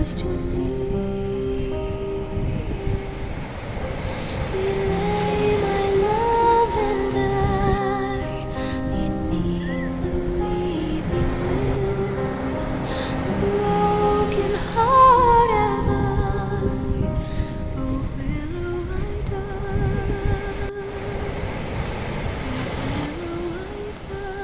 close to me. We lay my love and I beneath the weeping willow, a broken heart ever. Oh, willow, I die. Oh, willow, I die.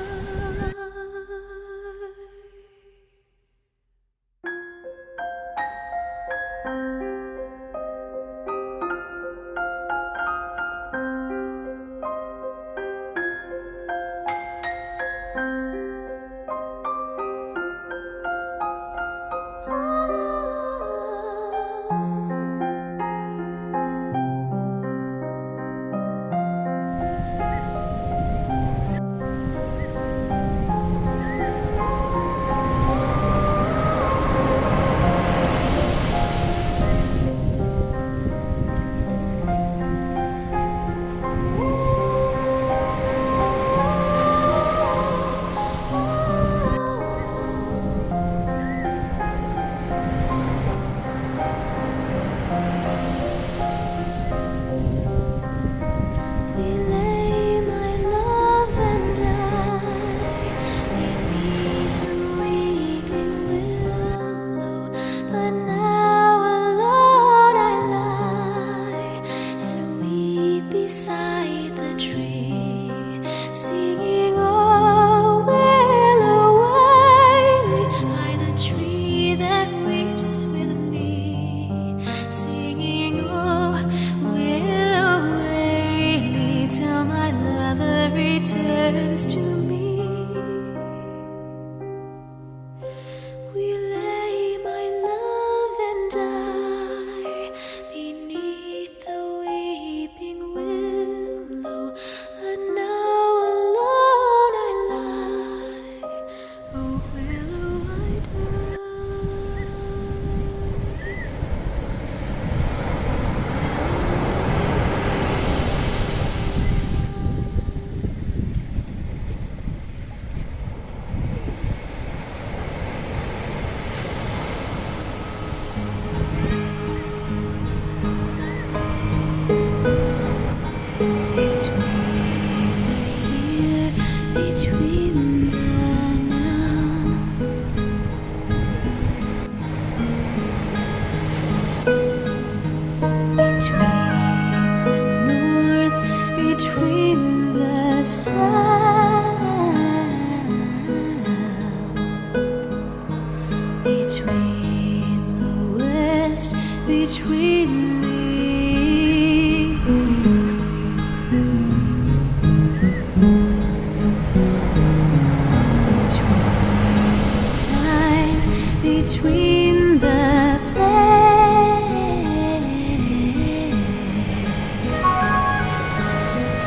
Beside the tree, singing, oh, willow, waily, by the tree that weeps with me, singing, oh, willow, waily, till my lover returns to me. We lay my love and I beneath the weeping willow, and now alone I lie. Oh, willow, I die. Between the now, between the north, between the south, between the west, between the east. Between the place,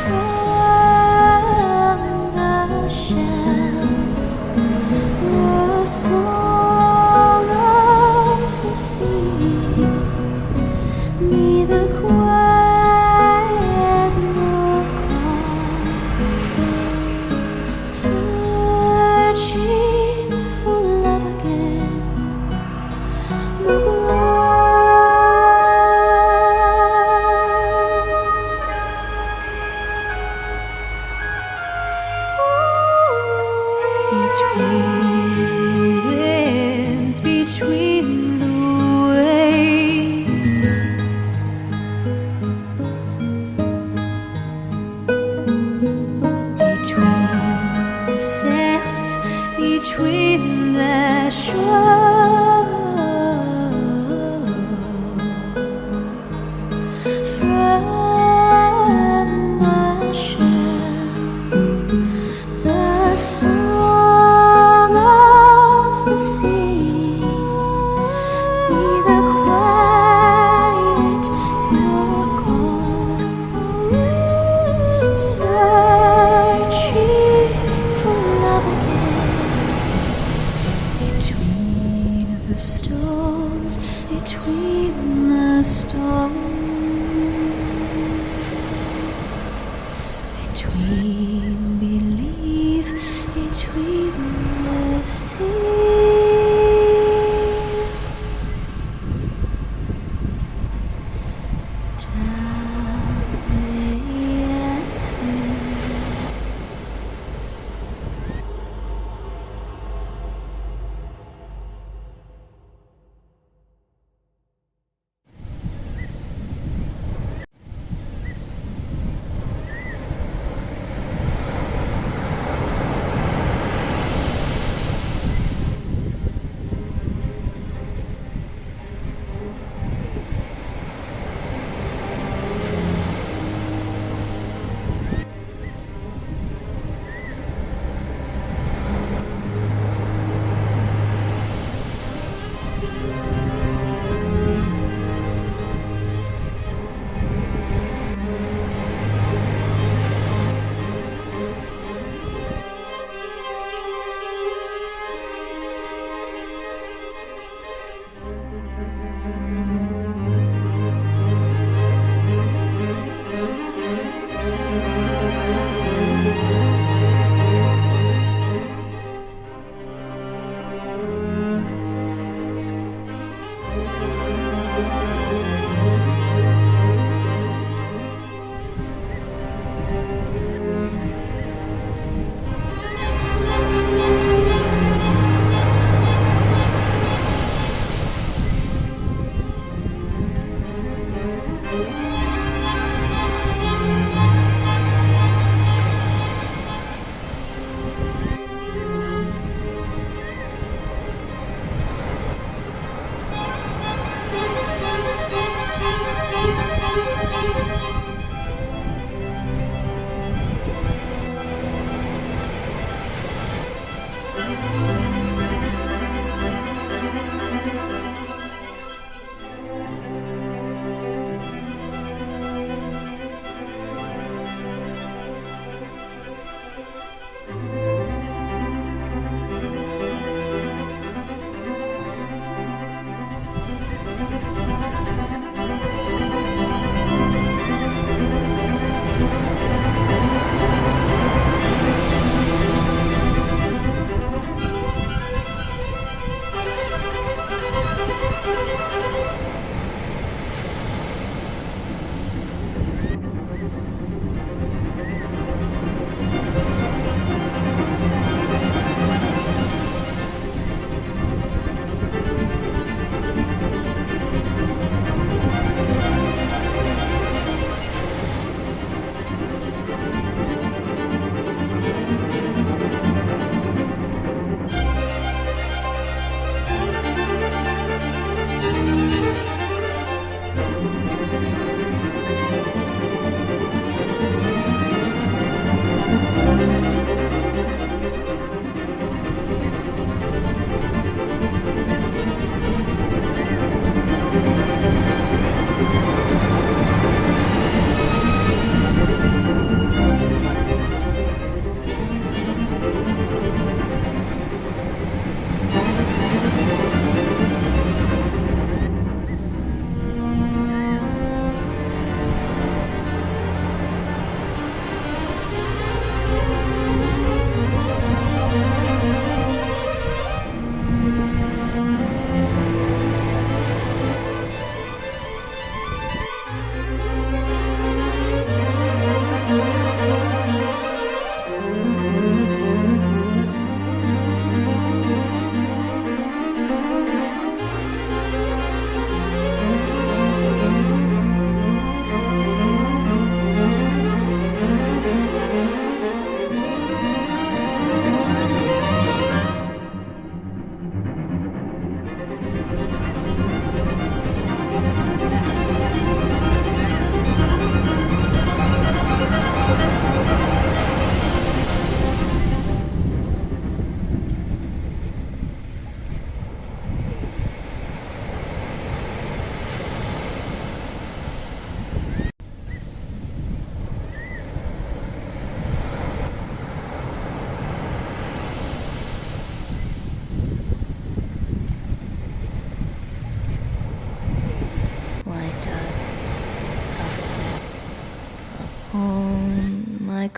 from the shell, the song of the sea, neither quiet nor calm, searching for love again. Between the winds, between the waves, between the sands, between the shores, from the shell, the song of the sea, neither quiet nor calm, searching for love again. Between the stones, between the stones, between belief, between the sea.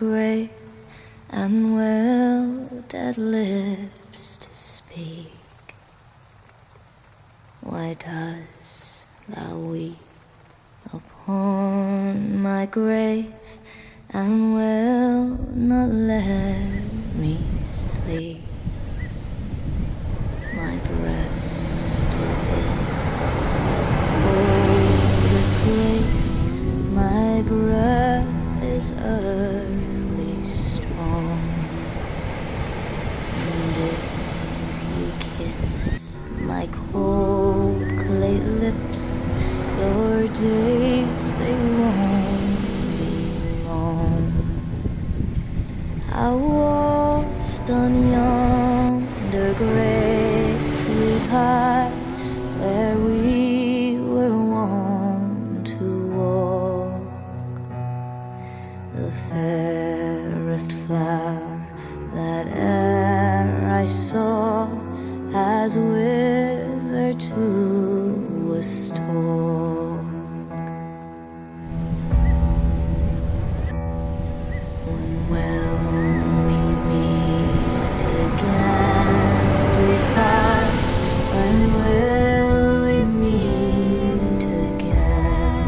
grave and will dead lips to speak. Why dost thou weep upon my grave and will not let me sleep? My breast it is as cold as clay, my breath is earthly strong, and if you kiss my cold clay lips, your days they won't be long. How oft on yonder grave, sweetheart, where we were wont to walk, the fairest flower that e'er I saw has withered to a stalk. When will we meet again, sweetheart? When will we meet again?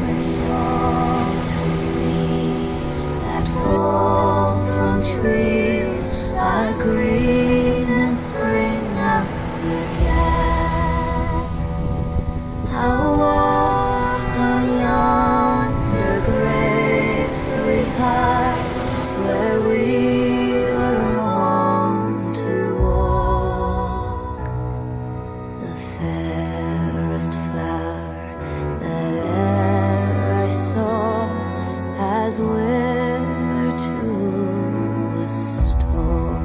When the autumn leaves that fall from trees are green and spring up again. How oft on yonder grave, sweetheart, where we were wont to walk, the fairest flower that e'er I saw has withered to a stalk.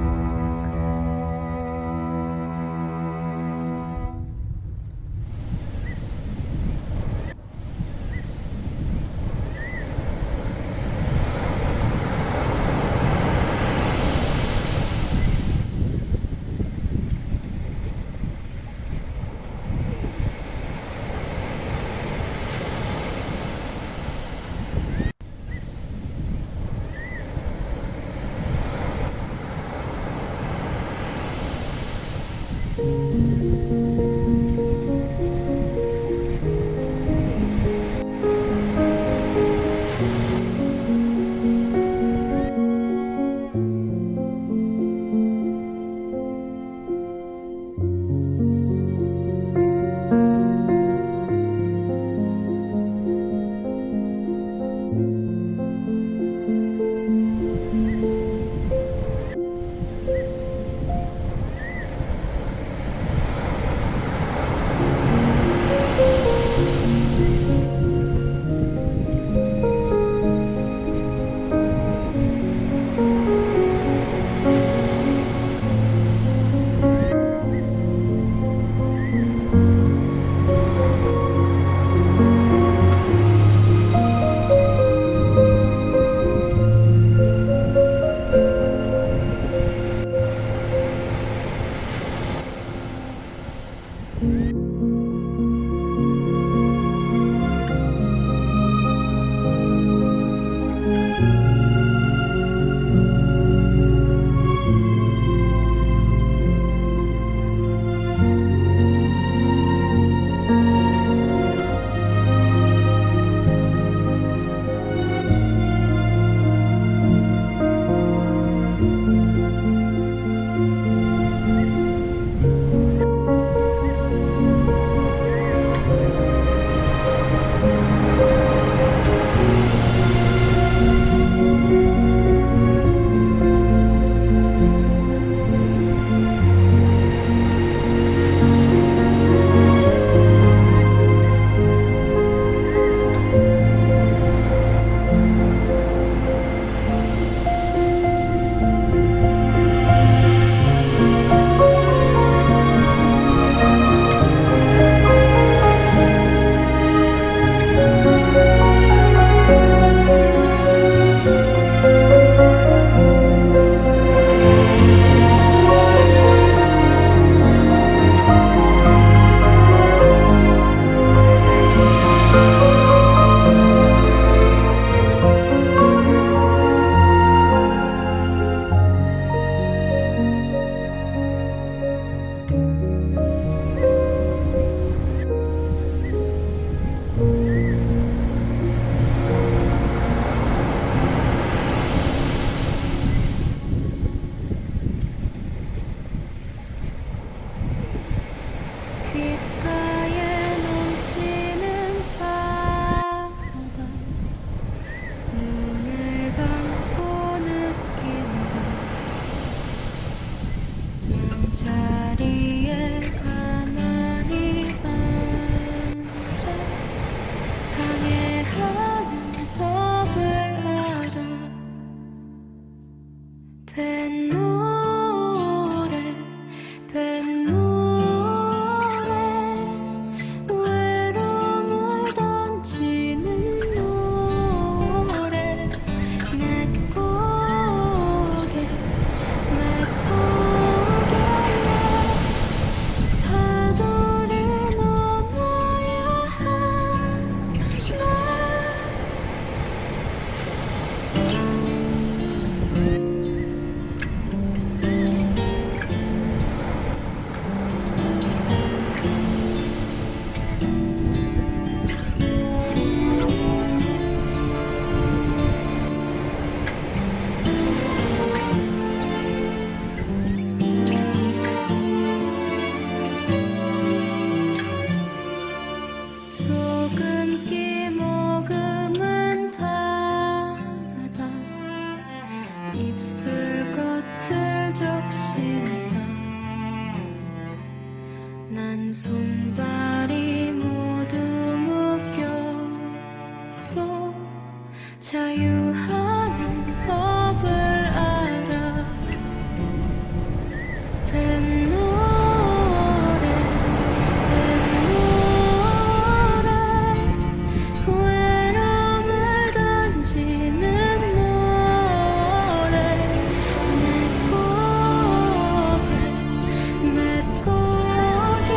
뱃노래 뱃노래 외로움을 던지는 노래 맺고게 파도를 넘어야 하나 소금기 머금은 바다 입술 겉을 적신다 난 손발이 모두 묶여도 자유하는 법을 알아 뱃노래 외로움을 던지는 노래 맺고게 맺고게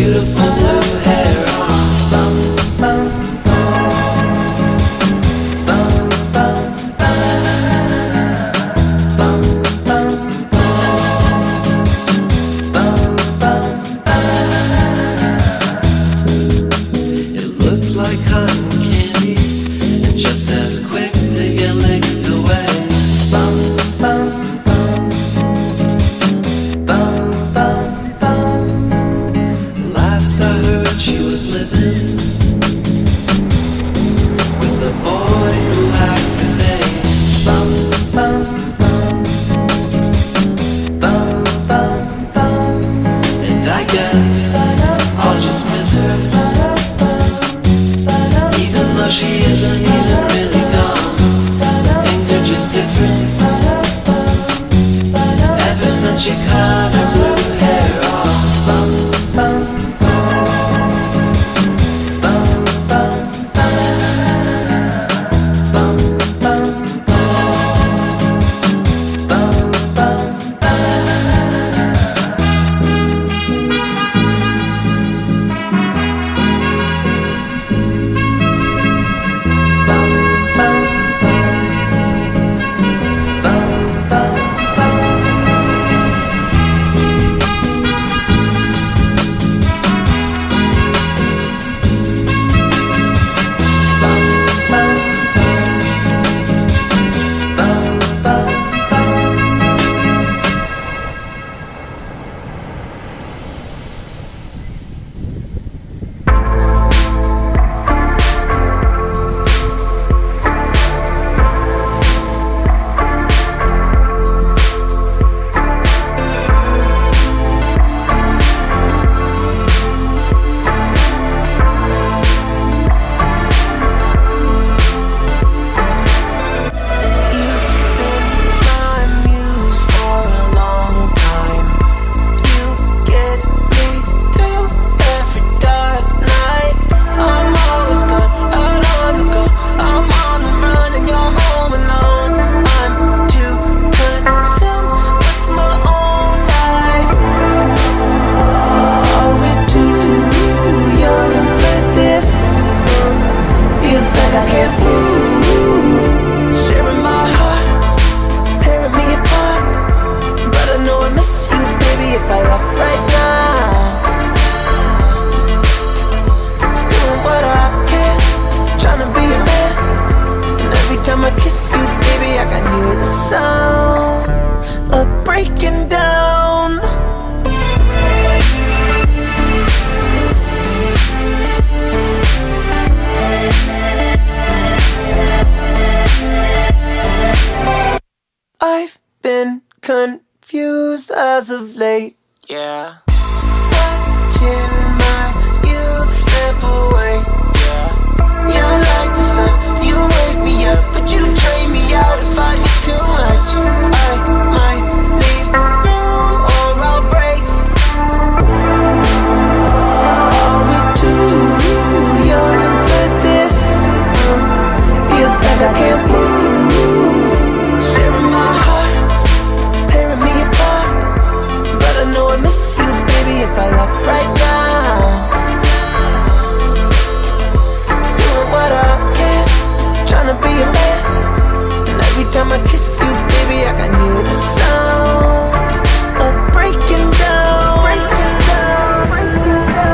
beautiful blue hair on. It looked like cotton candy, and just as quick to get licked away. Last I heard, she was living with a boy who acts his age. And I guess I'll just miss her, even though she isn't even really gone. Things are just different ever since she cut her blue hair off. I've been confused as of late, yeah. Watching my youth slip away, yeah. You're like the sun, you wake me up, but you drain me out if I get too much. I might need room or I'll break. Are we too young for this? Feels like I can't move. Sharing my heart, it's tearing me apart. But I know I miss you, baby, if I left right now. Doing what I can, trying to be a man. And every time I kiss you, baby, I can hear the sound of breaking down. Breaking down, breaking down, breaking down.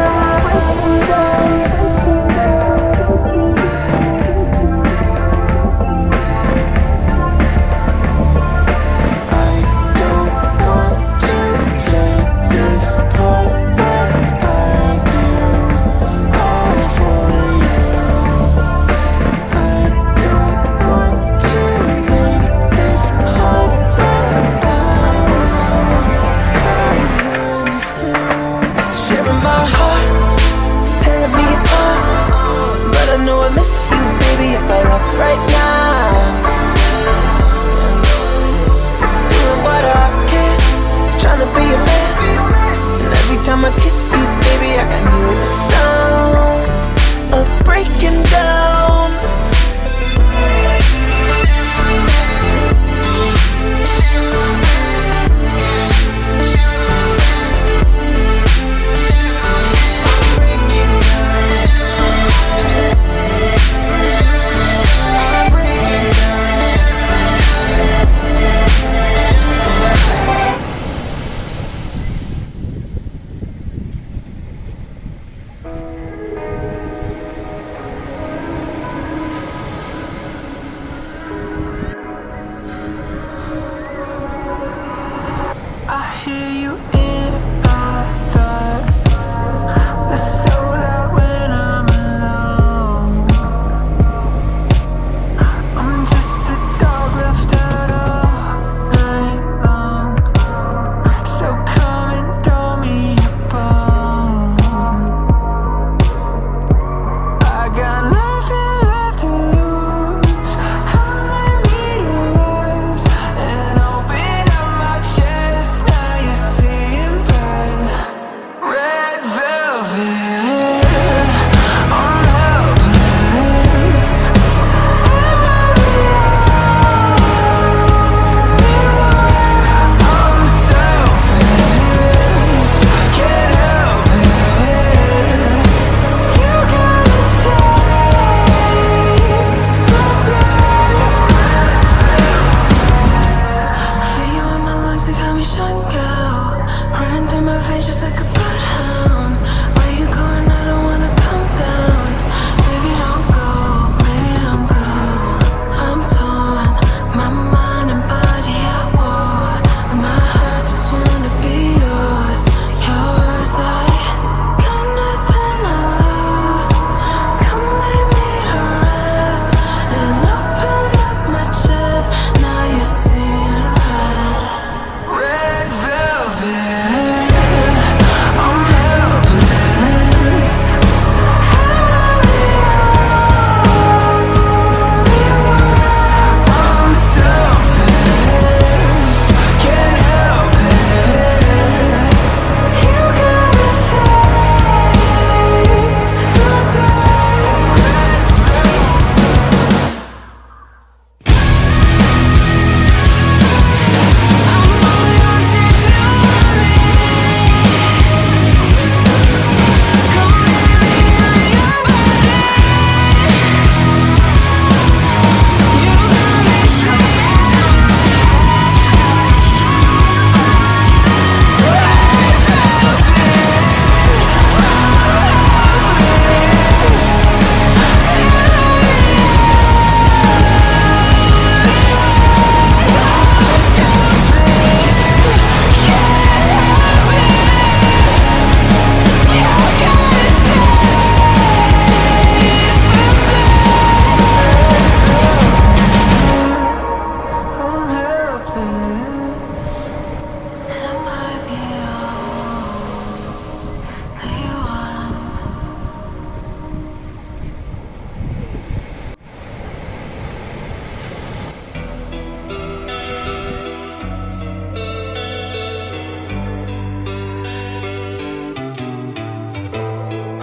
Right now, doing what I can, trying to be a man. And every time I kiss you, baby, I can hear the sound of breaking down.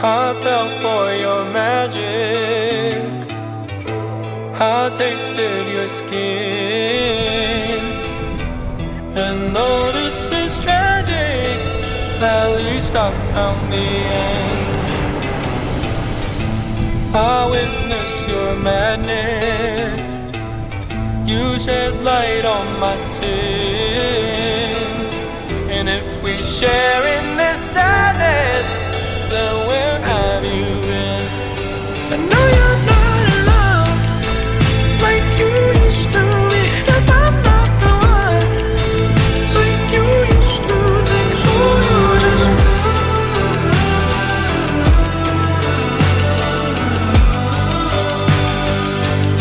I fell for your magic. I tasted your skin. And though this is tragic, at least I found the end. I witnessed your madness. You shed light on my sins. And if we share in this sadness, then where have you been? I know you're not alone like you used to be. 'Cause I'm not the one like you used to think. So you just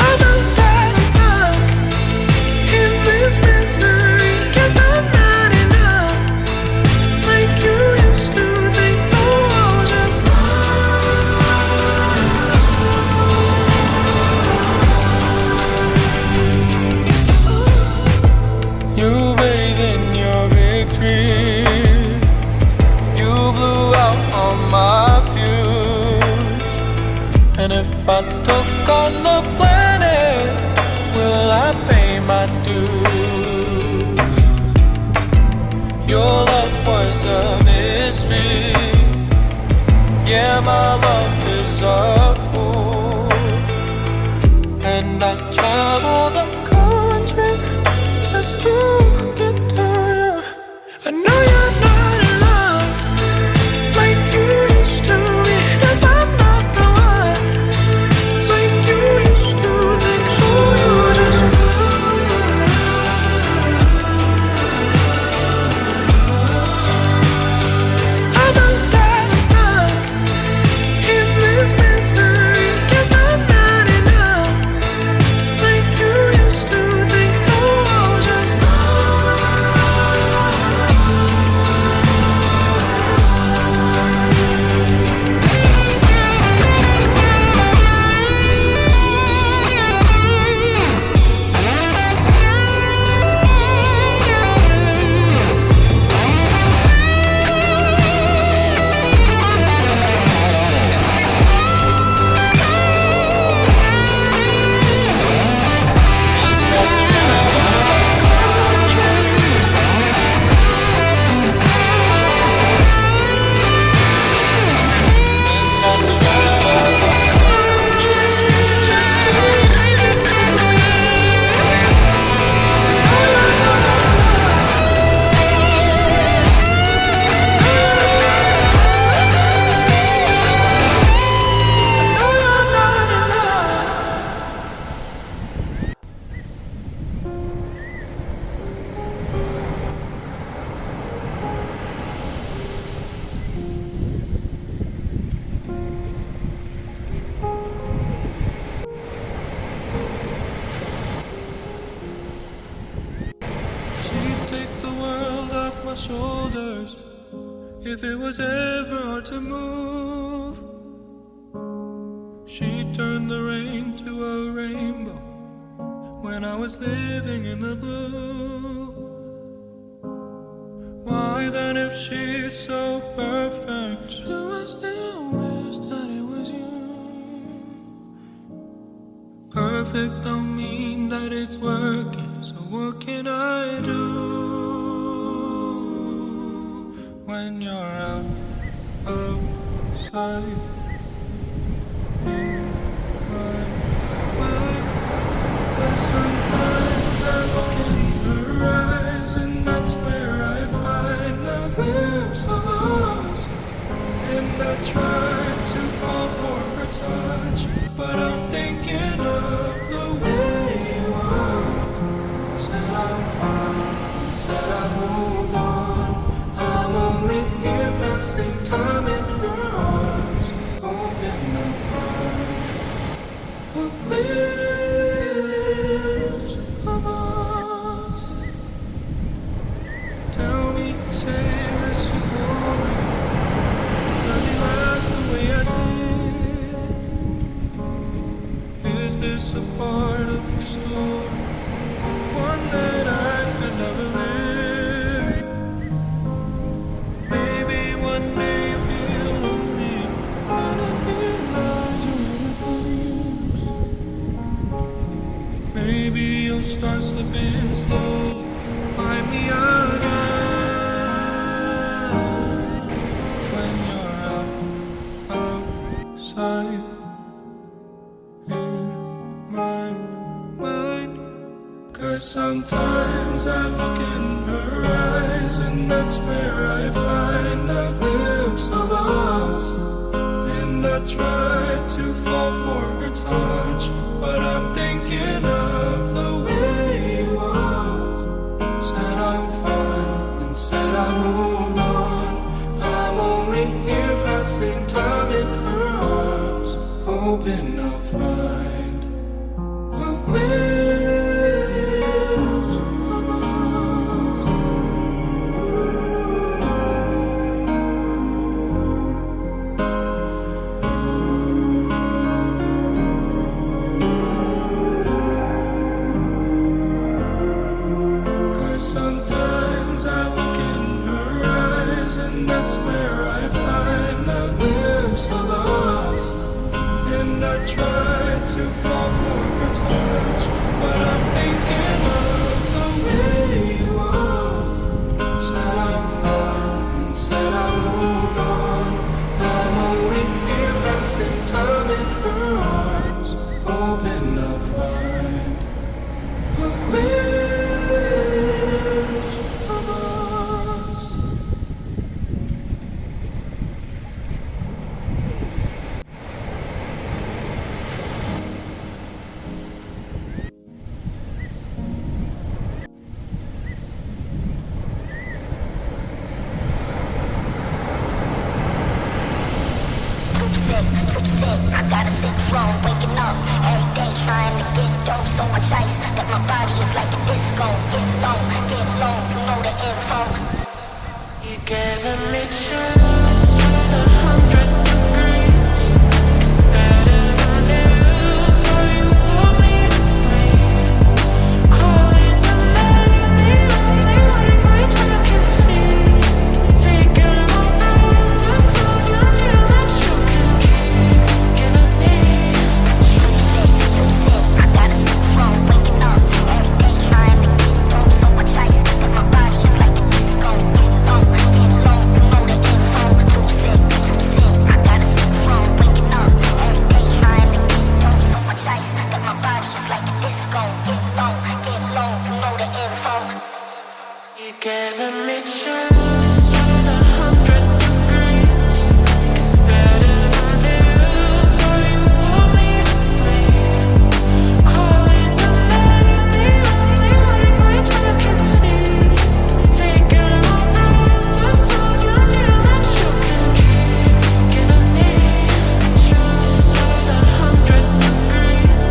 I know that it's stuck in this misery. 'Cause I'm not enough like you used to think. So I'll just you bathe in your victory. You blew out all my fuse. And if I took on the planet, will I pay my dues? Your love was a mystery. Yeah, my love is a fool. And I travel the country just to get to you. I know you're not alone like you used to be. 'Cause I'm not the one like you used to think. So you just I know that I'm stuck in this misery. 'Cause I'm not enough like you used to think. So I'll just she'd take the world off my shoulders if it was ever hard to move. She'd turn the rain to a rainbow when I was living in the blue. Why then, if she's so perfect, do I still wish that it was you? Perfect don't mean that it's working, so what can I do when you're out of sight in my mind? But sometimes I look in her eyes, and that's where I find a glimpse of us. And I try to fall for her touch, but I'm thinking of the way you are. Said I'm fine, said I moved on. I'm only here passing time in her arms, hoping I'll find a glimpse of us. Tell me, say, where's she going? Does he laugh the way I did? Is this a part of your story? One that I could never live. Maybe one day you feel lonely. 'Cause sometimes I look in her eyes, and that's where I find a glimpse of us. And I try to fall for her touch, but I'm thinking of the way he was. Said I'm fine and said I moved on. I'm only here passing time in her arms, hoping I'll find a glimpse. Sometimes I look in her eyes, and that's where I find a glimpse of us. And I try to fall for her touch, but I'm thinking of the way you are. Said I'm fine and said I moved on. I'm only here passing time in her arms, hoping I'll find a glimpse. I gotta sit slow, waking up every day trying to get dope. So much ice that my body is like a disco. Get low, you know the info. You gave me chills at 100 degrees. It's better than this, so you put me to sleep. Calling to make me only like my time can see. Taking my breath, so you knew that you can keep giving me. I gotta sit slow, waking up every day trying to get dope. So much ice that my body is like a disco. Get low, you know the info. Too sick. I gotta sit slow, waking up every day trying to get dope. So much ice that my body is like a disco. Get low, you know the info. You giving me chills at 100 degrees. It's better than this, so you put me to sleep. Calling to make me only like my time can see. Taking my breath, so you knew that you can keep giving me chills at 100 degrees.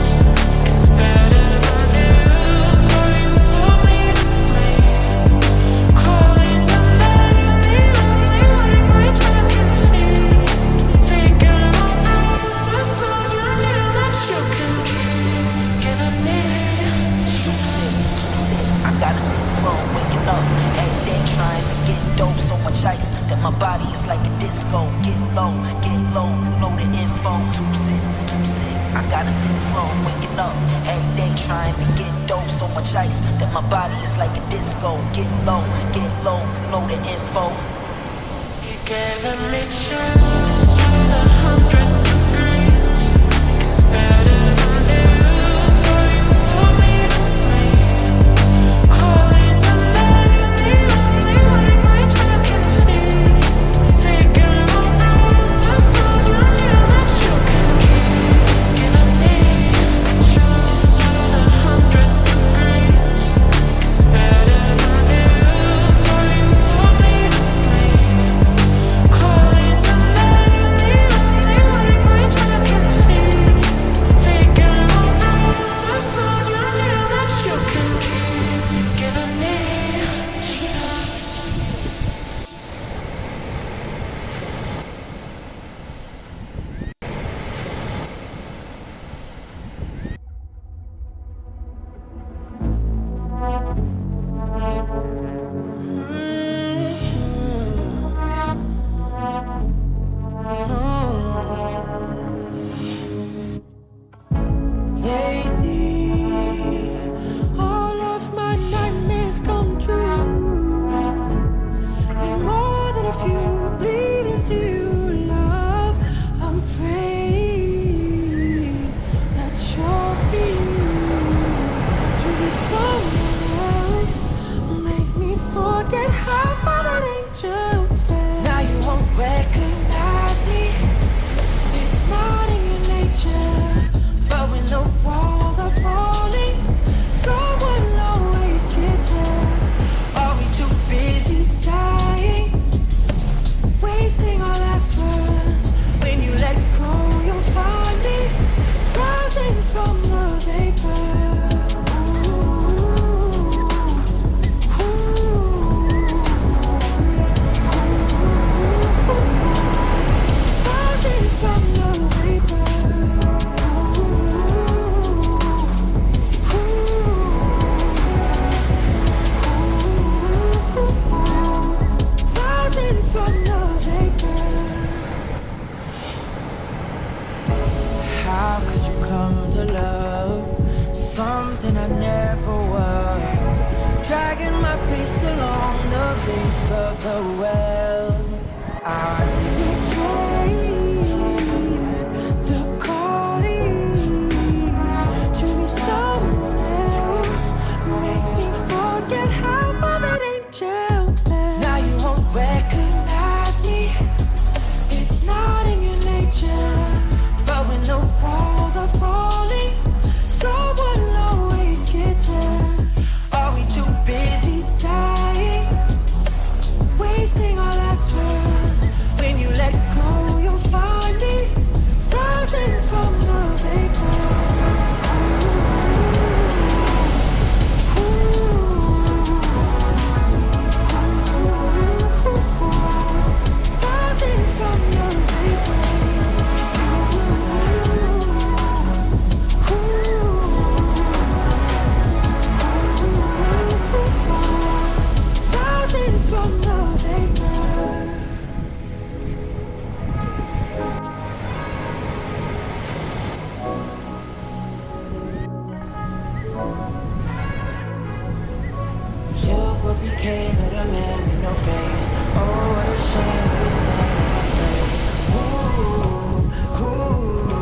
It's better than this, so you put me to sleep. Calling to make me only like my time can see. Taking my breath, so you knew that you can keep giving me. I gotta sit slow, waking up every day trying to get dope. So much ice that my body is like a disco. Get low, you know the info. Too sick. I gotta sit slow, waking up every day trying to get dope. So much ice that my body is like a disco. Get low, you know the info. You giving me chills at 100 degrees. It's better than this, so you put me to sleep. Calling to make me only like my time can see. Taking my breath, so you knew that you can keep giving me chills at 100 degrees. It's better than this, so you put me to sleep. Calling to make from the vapor. Rising from the vapor. How could you come to love something I never was? Dragging my face along the base of the well. I betrayed the calling to be someone else. Make me forget how far that angel fell. Now you won't recognize me. It's not in your nature. But when the walls are falling, someone always gets hurt. Are we too busy dying, wasting our last words? When you let go, you'll find me rising from the vapor. Rising from the vapor. Rising from the vapor. Look what became of the man with no face. Oh, what a shame that it's sun on my face. Ooh, ooh,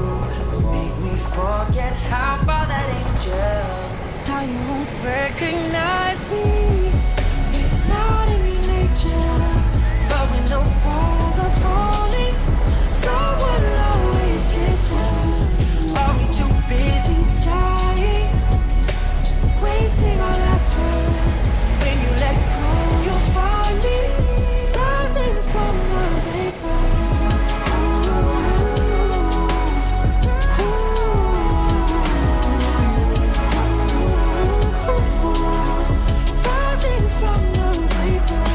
make me forget how far that angel. How you won't recognize me. It's not in your nature. But when the walls are falling, someone always gets hurt. Are we too busy dying, wasting our last words? When you let go, you'll find me rising from the vapor. Rising from the vapor.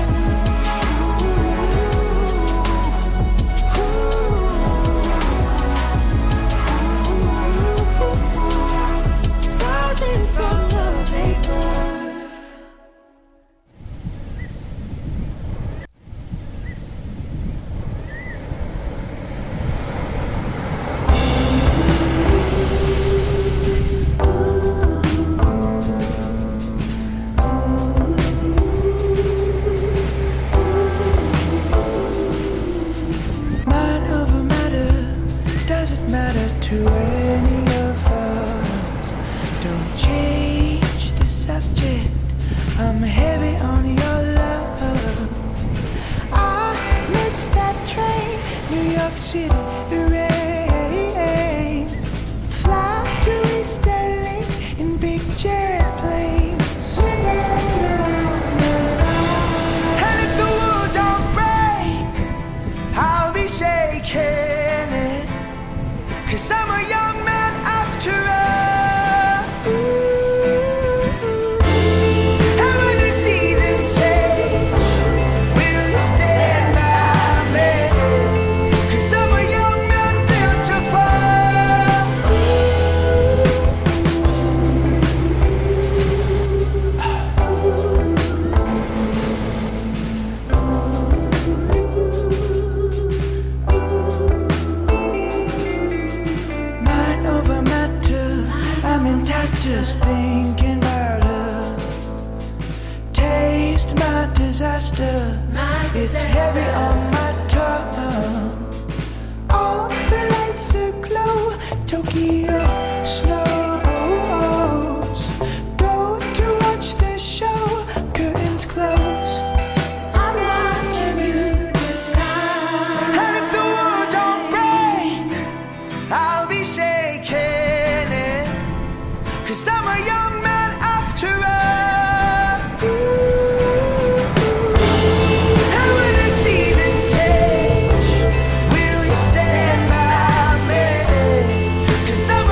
Rising from the vapor. Mind over matter, does it matter to any of us? Don't change the subject, I'm heavy on your love. I missed that train, New York City, it rains. Fly to East LA in big jet planes. And if the world don't break, I'll be shaking it, 'cause I'm a young man after all. And when the seasons change, will you stand by me? 'Cause I'm a young man built to fall. Mind over matter, I'm in tatters thinking about her. Taste my disaster, it's heavy on my tongue. All the lights aglow, Tokyo snows. Go to watch the show, curtains closed. I'm watching you this time. And if the world don't break, I'll be shaking it, 'cause I'm a young man after all. And when the seasons change, will you stand by me? 'Cause I'm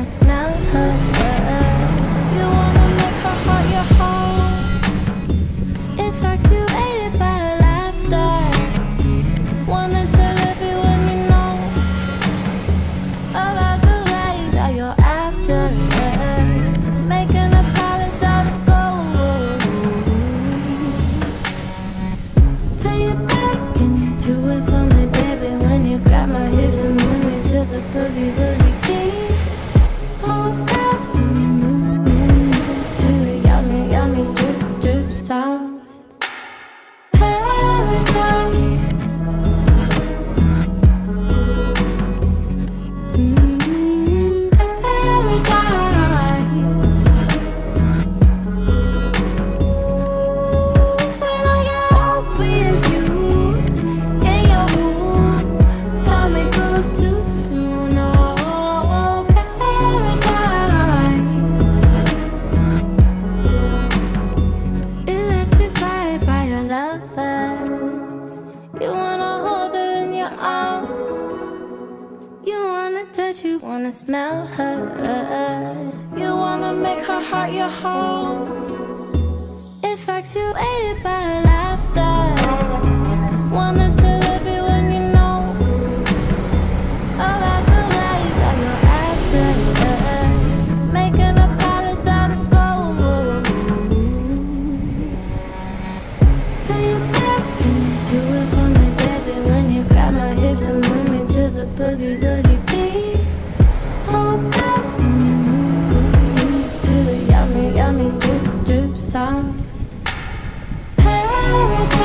wanna smell her. You wanna make her heart your home. Infatuated by her laughter. Wanna tell everyone you know about the way that you're after. Making a palace out of gold. And you're back into it for me, baby, when you grab my hips and move me to the boogie woogie beat. Oh, back when you move to the yummy, yummy drip, drip sounds. Paradise. Paradise. When I get lost with you in your room, time it goes too soon. Oh, paradise. Electrified by your lover. You wanna hold her in your arms. You wanna touch, you wanna smell her. You wanna make her heart your home. Infatuated by her laughter. Wanna tell everyone you know about the way that you're after. Making a palace out of gold. And you're back into it for me, baby, when you grab my hips and move me to the boogie woogie beat. Oh, back when you move to the yummy, yummy drip, drip sounds. Paradise.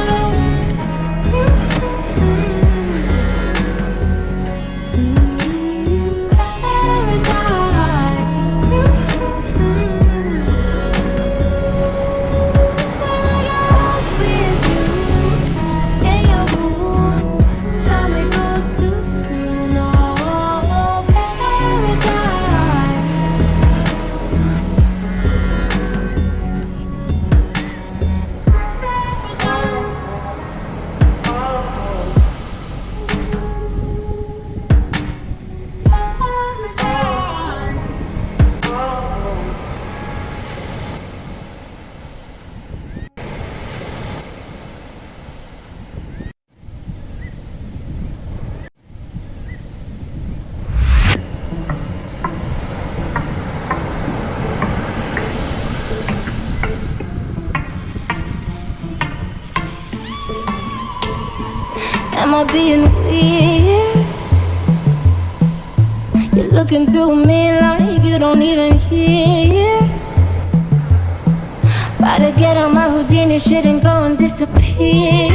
Am I being weird? You're looking through me like you don't even hear. About to get on my Houdini shit and go and disappear.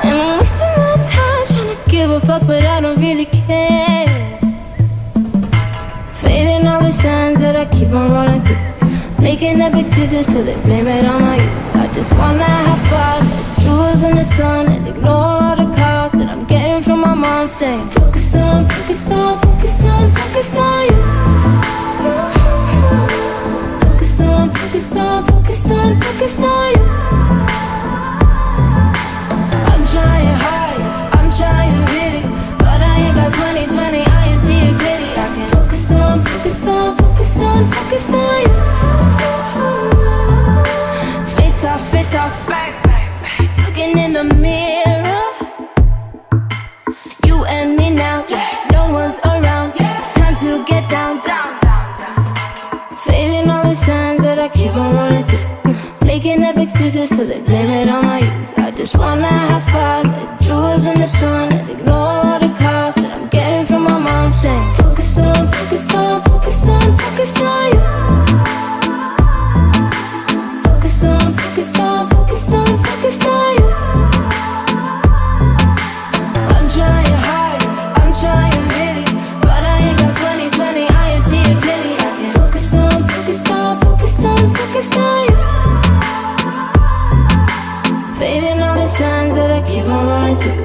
And I'm wasting my time trying to give a fuck, but I don't really care. Fading all the signs that I keep on rolling through. Making up excuses so they blame it on my youth. I just wanna have fun, like jewels in the sun, and ignore all the calls that I'm getting from my mom saying, focus on, focus on, focus on, focus on you. Focus on, focus on, focus on, focus on you. I'm trying hard, I'm trying really, but I ain't got 20/20, I ain't see it clearly. I can't focus on, focus on, focus on, focus on you. Face off, bang, bang, bang. Looking in the mirror. You and me now, yeah. No one's around, yeah. It's time to get down, down, down, down. Fading all the signs that I keep on rolling through. Making up excuses so they blame it on my youth. I just wanna have fun, like jewels in the sun, and ignore all the calls that I'm getting from my mom saying, focus on, focus on, focus on, focus on you. Focus on, focus on, focus on, focus on you. I'm trying hard, I'm trying really, but I ain't got 20/20, I ain't see it clearly. I can't focus on, focus on, focus on, focus on you. Fading all the signs that I keep on rolling through.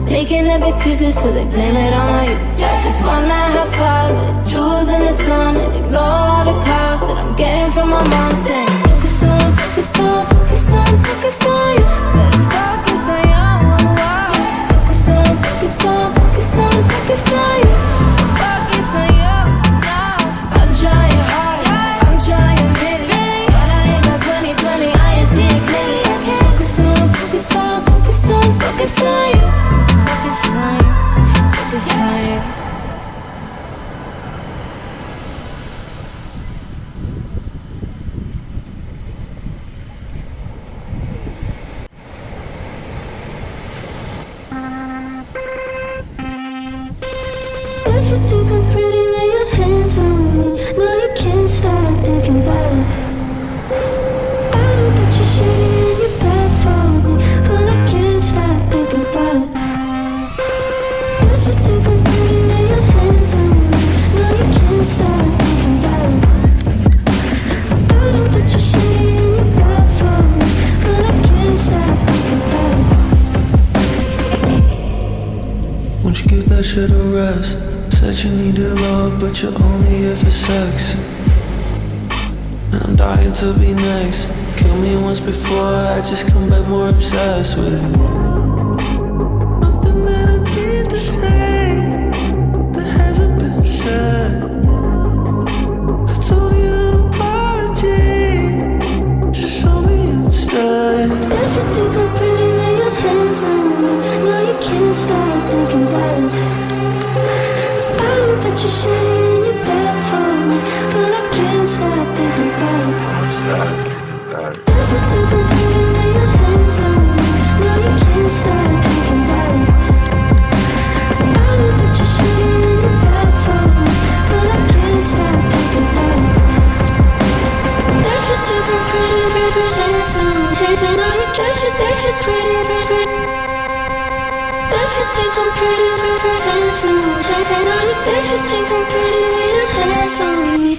Making up excuses so they blame it on my youth. I just wanna have fun with jewels in the sun, and ignore all the calls that I'm getting from my mom saying, focus on, focus on, focus on, focus on you. Better focus on your own. Focus on, focus on, focus on, you think I'm pretty, lay your hands on me. No, you can't stop thinking about it. I know that you're shady and you're bad for me, but I can't stop thinking about it. If you think I'm pretty, lay your hands on me. No, you can't stop thinking about it. I know that you're shady and you're bad for me, but I can't stop thinking about it. Won't you give that shit a rest? Said you needed love, but you're only here for sex. And I'm dying to be next. Kill me once before I just come back more obsessed with it. Nothing that I need to say that hasn't been said. I told you an apology, just show me instead. If you think I'm pretty, lay your hands on me. No, you can't stop thinking about it. I know that you're shady and you're bad for me, but I can't stop thinking about it. If you think I'm pretty, lay your hands on me. No, you can't stop thinking about it. I know that you're shady and you're bad for me, but I can't stop thinking about it. If you think I'm pretty, baby, hands on me. No, you can't. If you're pretty, baby. If you think I'm pretty, baby, hands on me. No, if you think I'm pretty, lay your hands on me.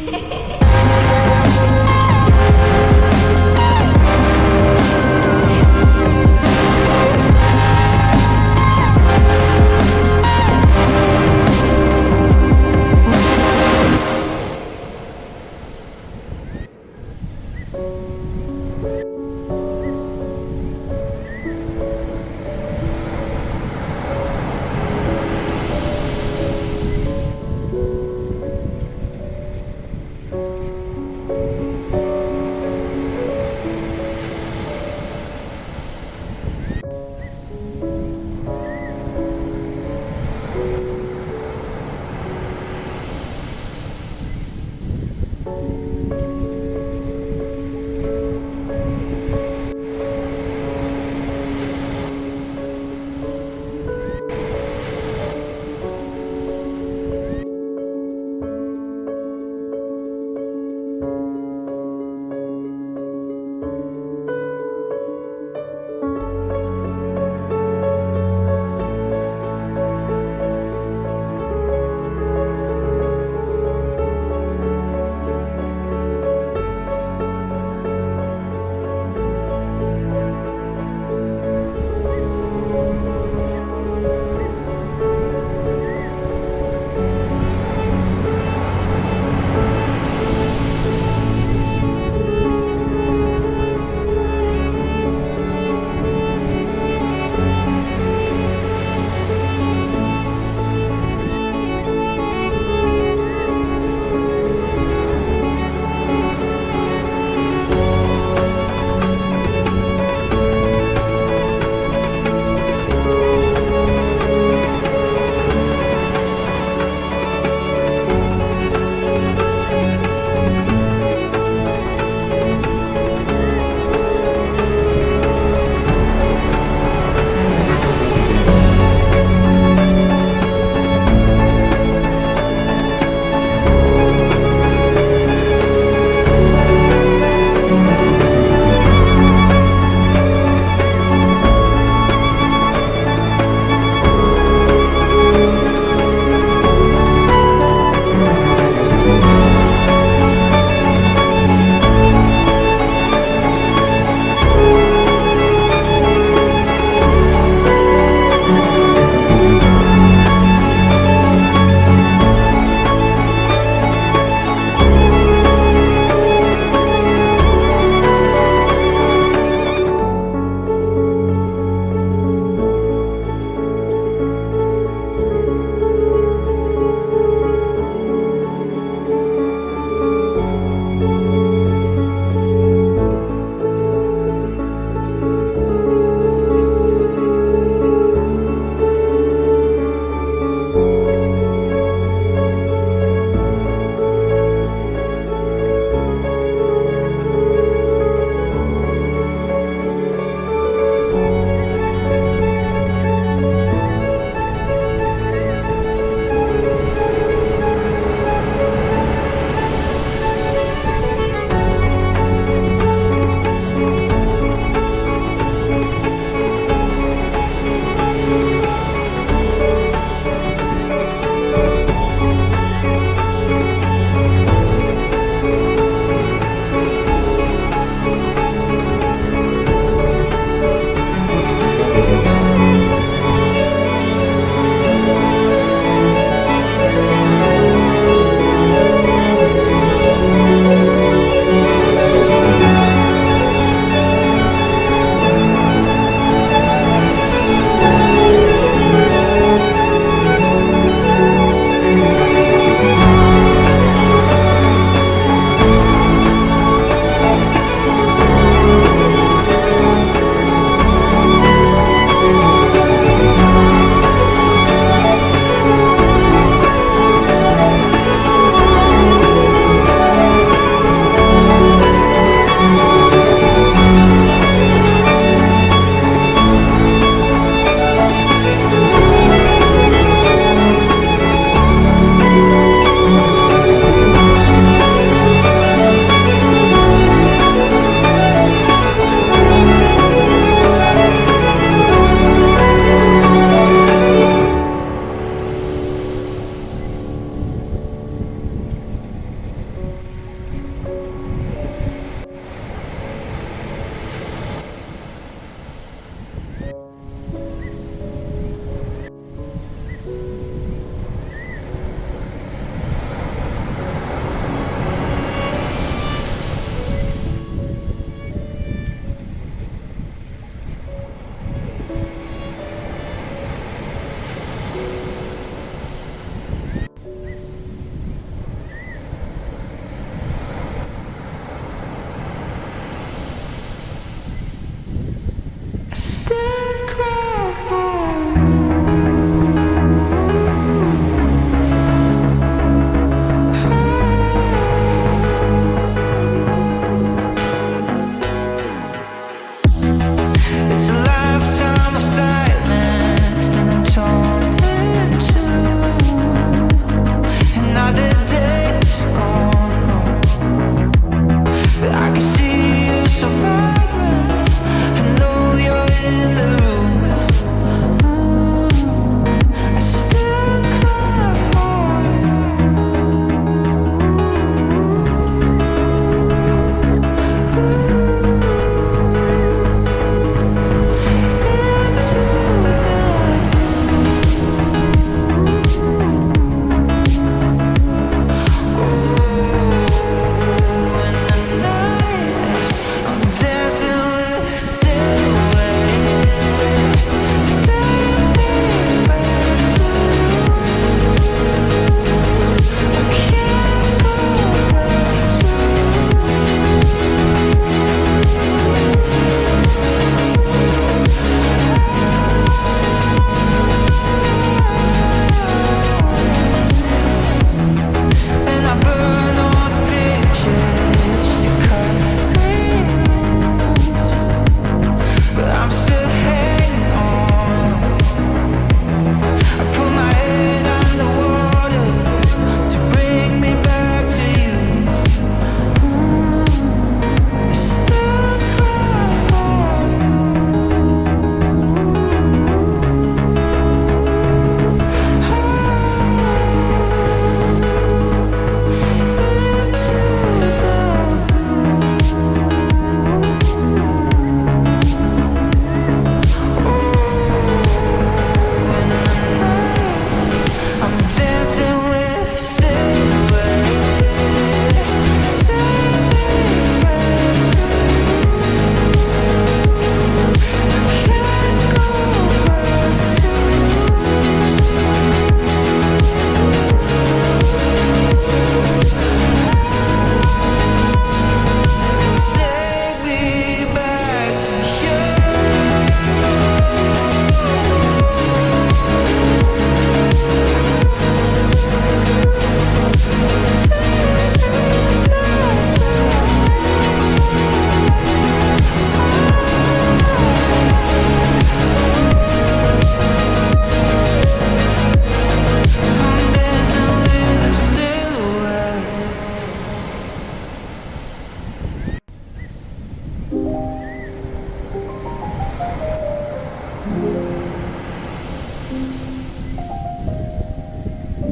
What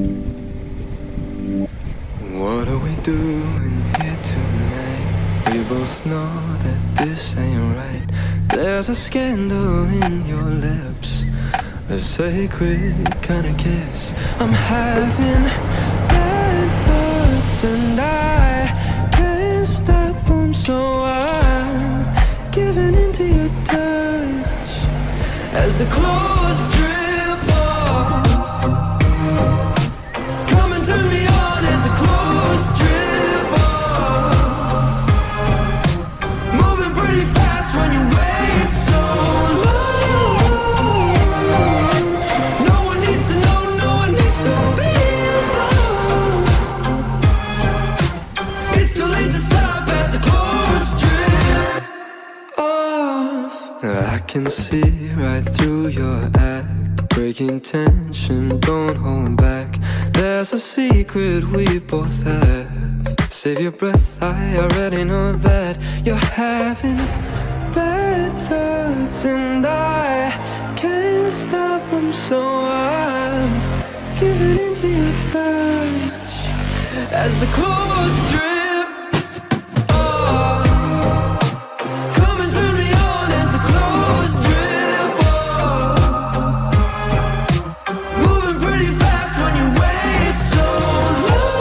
are we doing here tonight? We both know that this ain't right. There's a scandal in your lips, a sacred kind of kiss. I'm having bad thoughts and I can't stop them, so I'm giving into your touch as the clothes drip off. Come and turn me on as the clothes drip off. Moving pretty fast when you wait so long. No one needs to know, no one needs to be alone. It's too late to stop as the clothes drip off. I can see right through your act, breaking tension, don't hold back. There's a secret we both have. Save your breath, I already know that. You're having bad thoughts and I can't stop them, so I'm giving into your touch as the clothes drip off. Come and turn me on as the clothes drip off. Moving pretty fast when you wait so long.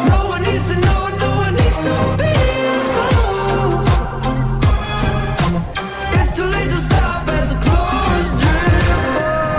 No one needs to know, no one needs to be involved. It's too late to stop as the clothes drip off.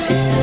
tears.